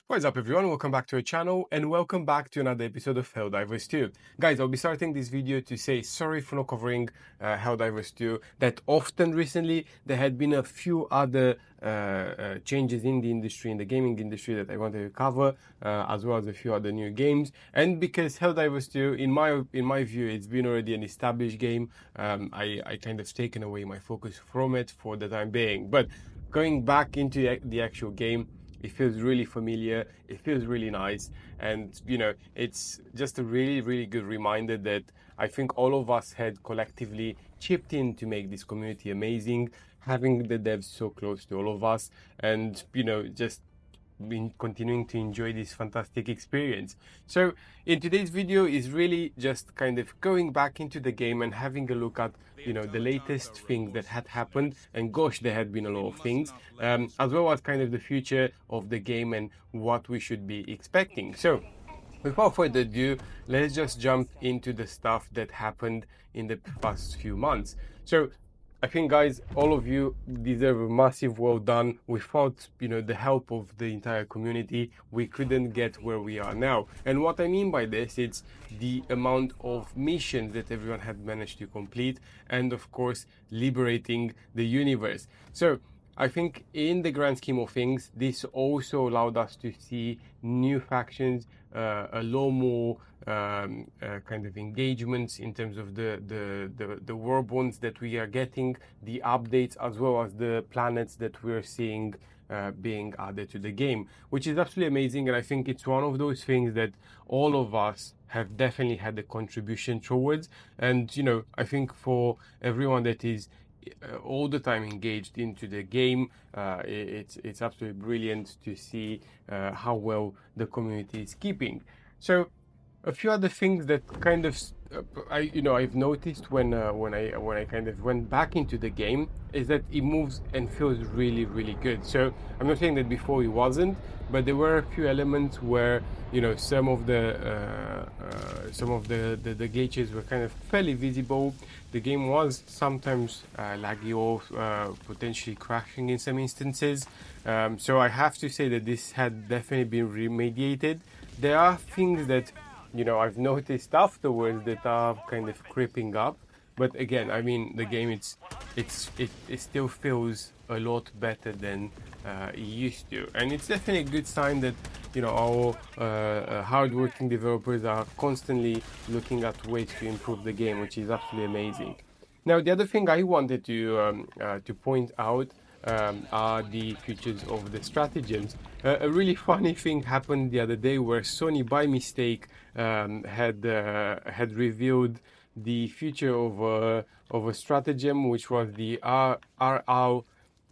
What is up everyone, welcome back to our channel and welcome back to another episode of Helldivers 2. Guys, I'll be starting this video to say sorry for not covering Helldivers 2 that often recently. There had been a few other changes in the industry, in the gaming industry, that I wanted to cover, as well as a few other new games. And because Helldivers 2, in my view, it's been already an established game, I kind of taken away my focus from it for the time being. But going back into the actual game, it feels really familiar, it feels really nice, and it's just a really good reminder that I think all of us had collectively chipped in to make this community amazing, having the devs so close to all of us, and just been continuing to enjoy this fantastic experience. So in today's video is really just kind of going back into the game and having a look at the latest things that had happened, and gosh, there had been a lot of things, as well as kind of the future of the game and what we should be expecting. So without further ado, let's just jump into the stuff that happened in the past few months. So I think, guys, all of you deserve a massive well done. Without, the help of the entire community, we couldn't get where we are now. And what I mean by this, it's the amount of missions that everyone had managed to complete, and of course, liberating the universe. So I think in the grand scheme of things, this also allowed us to see new factions, a lot more kind of engagements in terms of the war bonds that we are getting, the updates, as well as the planets that we're seeing being added to the game, which is absolutely amazing. And I think it's one of those things that all of us have definitely had a contribution towards. And I think for everyone that is all the time engaged into the game, it's absolutely brilliant to see how well the community is keeping. So a few other things that kind of I've noticed when I kind of went back into the game is that it moves and feels really good. So I'm not saying that before it wasn't, but there were a few elements where some of the glitches were kind of fairly visible. The game was sometimes laggy or potentially crashing in some instances. So I have to say that this had definitely been remediated. There are things that I've noticed afterwards that are kind of creeping up, but again, I mean, the game it still feels a lot better than it used to, and it's definitely a good sign that our hardworking developers are constantly looking at ways to improve the game, which is absolutely amazing. Now, the other thing I wanted to point out are the features of the stratagems. A really funny thing happened the other day where Sony, by mistake, had revealed the feature of a stratagem, which was the RR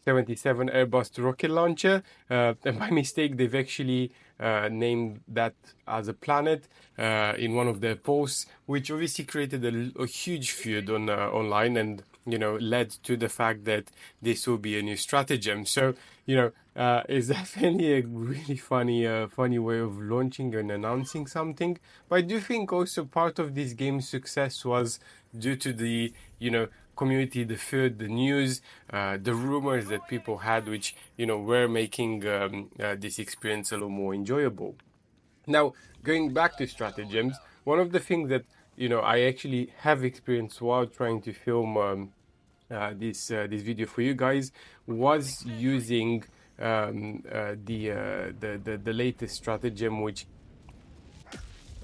77 Airbus rocket launcher, and by mistake they've actually named that as a planet in one of their posts, which obviously created a huge feud on online, and led to the fact that this will be a new stratagem. So it's definitely a really funny way of launching and announcing something. But I do think also part of this game's success was due to the community, the feud, the news, the rumors that people had, which were making this experience a little more enjoyable. Now, going back to stratagems, one of the things that I actually have experienced while trying to film this video for you guys was using the latest stratagem, which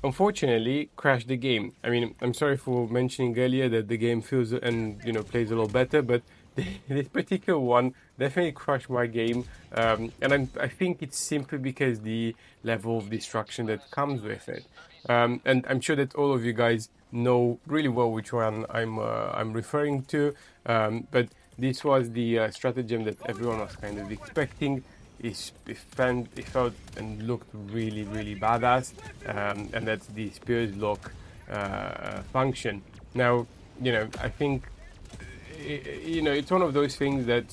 unfortunately crashed the game. I mean, I'm sorry for mentioning earlier that the game feels and plays a lot better, but this particular one definitely crashed my game, and I think it's simply because the level of destruction that comes with it. And I'm sure that all of you guys know really well which one I'm referring to. But this was the stratagem that everyone was kind of expecting. It felt and looked really badass, and that's the Spears Lock function. Now, I think it's one of those things that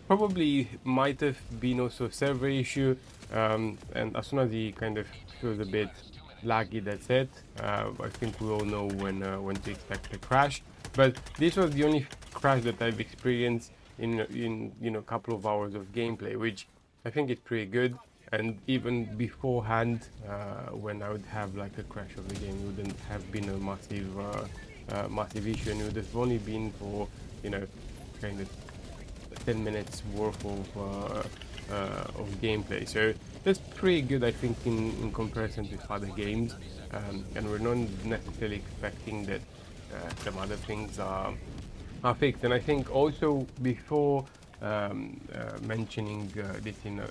probably might have been also a server issue, and as soon as he kind of feels a bit laggy, that's it. I think we all know when to expect a crash. But this was the only crash that I've experienced in a couple of hours of gameplay, which I think is pretty good. And even beforehand, when I would have like a crash of the game, it wouldn't have been a massive issue, and it would have only been for, you know, kind of 10 minutes worth of gameplay. So that's pretty good, I think, in comparison to other games. And we're not necessarily expecting that some other things are fixed. And I think also before mentioning this in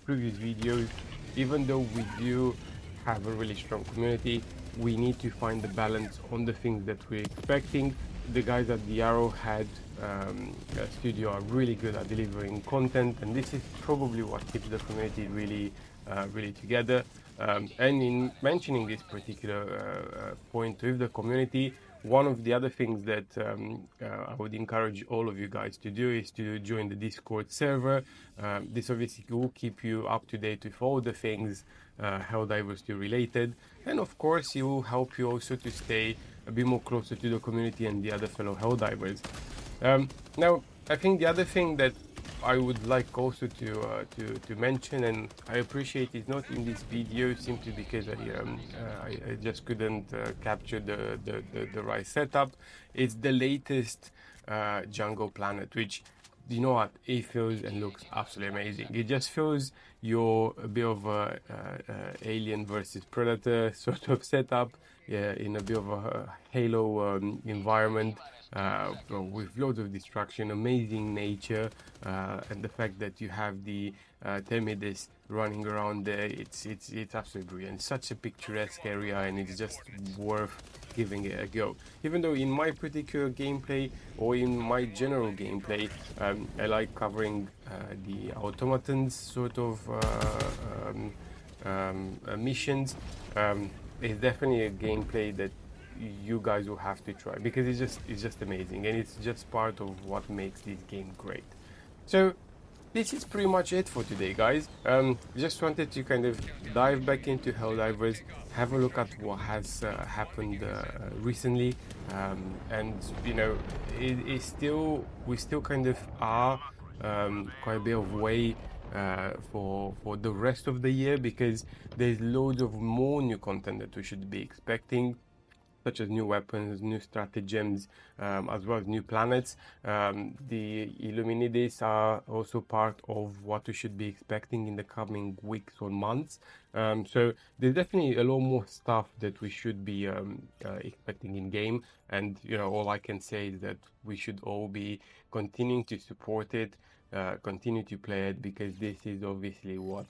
previous videos, even though we do have a really strong community, we need to find the balance on the things that we're expecting. The guys at the Arrowhead studio are really good at delivering content, and this is probably what keeps the community really together. And in mentioning this particular point with the community, one of the other things that I would encourage all of you guys to do is to join the Discord server. This obviously will keep you up to date with all the things Helldivers 2 related, and of course it will help you also to stay a bit more closer to the community and the other fellow Helldivers. Now, I think the other thing that I would like also to mention, and I appreciate it's not in this video simply because I just couldn't capture the right setup. It's the latest jungle planet, which, you know what, it feels and looks absolutely amazing. It just feels you're a bit of a alien versus predator sort of setup, yeah, in a bit of a Halo environment, with loads of destruction, amazing nature, and the fact that you have the Termites running around there. It's absolutely brilliant. Such a picturesque area, and it's just worth giving it a go. Even though in my particular gameplay or in my general gameplay, I like covering the automatons sort of missions. It's definitely a gameplay that you guys will have to try because it's just amazing, and it's just part of what makes this game great. So this is pretty much it for today, guys. Just wanted to kind of dive back into Helldivers, have a look at what has happened recently, and you know, we still kind of are quite a bit of way for the rest of the year, because there's loads of more new content that we should be expecting, such as new weapons, new stratagems, as well as new planets. The Illuminides are also part of what we should be expecting in the coming weeks or months. So there's definitely a lot more stuff that we should be expecting in game. And you know, all I can say is that we should all be continuing to support it, continue to play it, because this is obviously what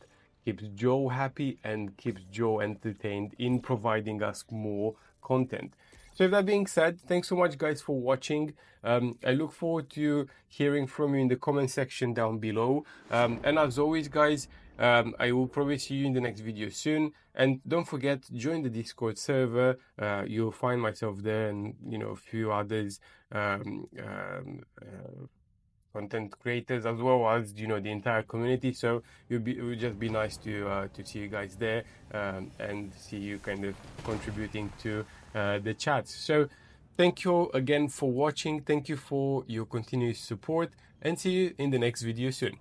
keeps Joe happy and keeps Joe entertained in providing us more content. So with that being said, thanks so much guys for watching. I look forward to hearing from you in the comment section down below. And as always guys, I will probably see you in the next video soon. And don't forget, join the Discord server. You'll find myself there, and you know, a few others content creators, as well as, you know, the entire community. So it would just be nice to see you guys there, and see you kind of contributing to the chat. So thank you again for watching. Thank you for your continuous support, and see you in the next video soon.